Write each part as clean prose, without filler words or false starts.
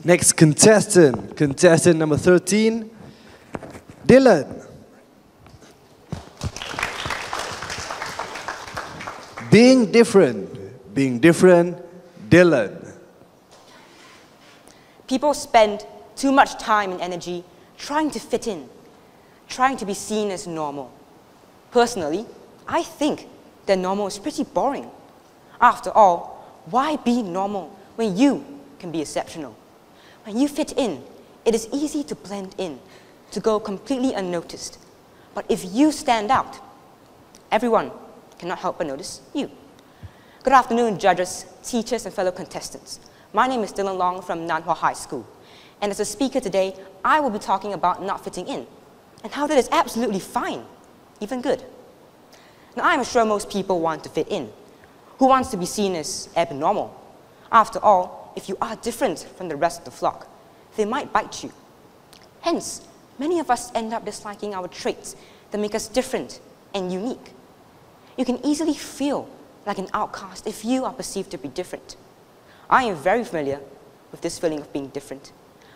Next contestant number 13, Dylan. Being different, Dylan. People spend too much time and energy trying to fit in, trying to be seen as normal. Personally, I think that normal is pretty boring. After all, why be normal when you can be exceptional? When you fit in, it is easy to blend in, to go completely unnoticed. But if you stand out, everyone cannot help but notice you. Good afternoon, judges, teachers, and fellow contestants. My name is Dylan Long from Nan Hua High School. And as a speaker today, I will be talking about not fitting in, and how that is absolutely fine, even good. Now, I'm sure most people want to fit in. Who wants to be seen as abnormal? After all, if you are different from the rest of the flock, they might bite you. Hence, many of us end up disliking our traits that make us different and unique. You can easily feel like an outcast if you are perceived to be different. I am very familiar with this feeling of being different.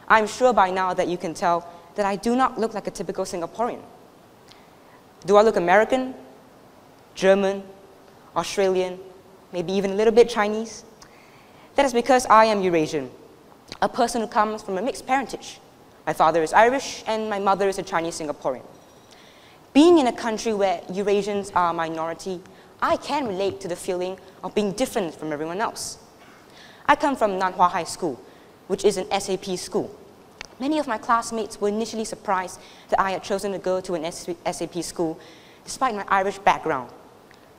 I'm sure by now that you can tell that I do not look like a typical Singaporean. Do I look American, German, Australian, maybe even a little bit Chinese? That is because I am Eurasian, a person who comes from a mixed parentage. My father is Irish and my mother is a Chinese Singaporean. Being in a country where Eurasians are a minority, I can relate to the feeling of being different from everyone else. I come from Nan Hua High School, which is an SAP school. Many of my classmates were initially surprised that I had chosen to go to an SAP school despite my Irish background.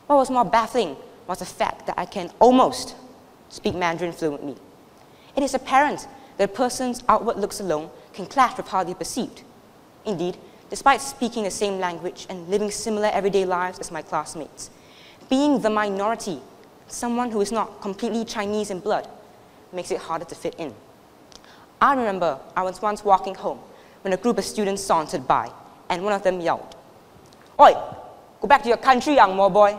What was more baffling was the fact that I can almost speak Mandarin fluently. It is apparent that a person's outward looks alone can clash with how they're perceived. Indeed, despite speaking the same language and living similar everyday lives as my classmates, being the minority, someone who is not completely Chinese in blood, makes it harder to fit in. I remember I was once walking home when a group of students sauntered by, and one of them yelled, "Oi, go back to your country, young more boy."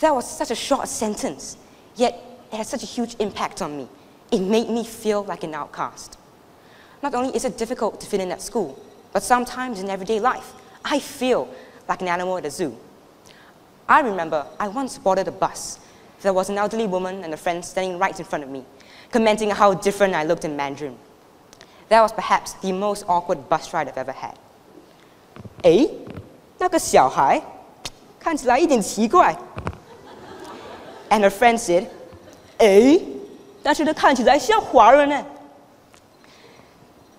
That was such a short sentence, yet it had such a huge impact on me. It made me feel like an outcast. Not only is it difficult to fit in at school, but sometimes in everyday life, I feel like an animal at a zoo. I remember I once boarded a bus. There was an elderly woman and a friend standing right in front of me, commenting on how different I looked in Mandarin. That was perhaps the most awkward bus ride I've ever had. 诶，那个小孩看起来一点奇怪。 And her friend said, 诶，但是他看起来像华人呢。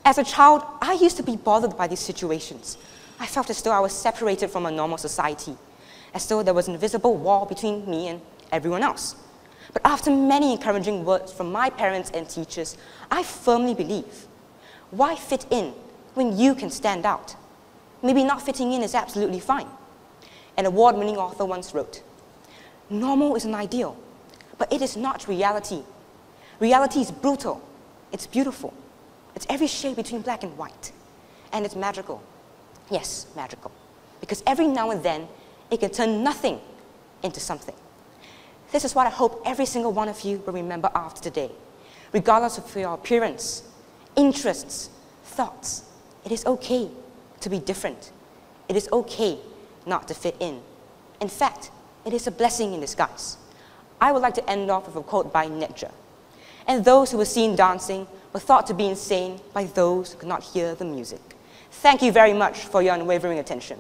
As a child, I used to be bothered by these situations. I felt as though I was separated from a normal society, as though there was an invisible wall between me and everyone else. But after many encouraging words from my parents and teachers, I firmly believe, why fit in when you can stand out? Maybe not fitting in is absolutely fine. An award-winning author once wrote, "Normal is an ideal, but it is not reality. Reality is brutal, it's beautiful. It's every shade between black and white. And it's magical. Yes, magical. Because every now and then, it can turn nothing into something." This is what I hope every single one of you will remember after today. Regardless of your appearance, interests, thoughts, it is okay to be different. It is okay not to fit in. In fact, it is a blessing in disguise. I would like to end off with a quote by Nietzsche. "And those who were seen dancing were thought to be insane by those who could not hear the music." Thank you very much for your unwavering attention.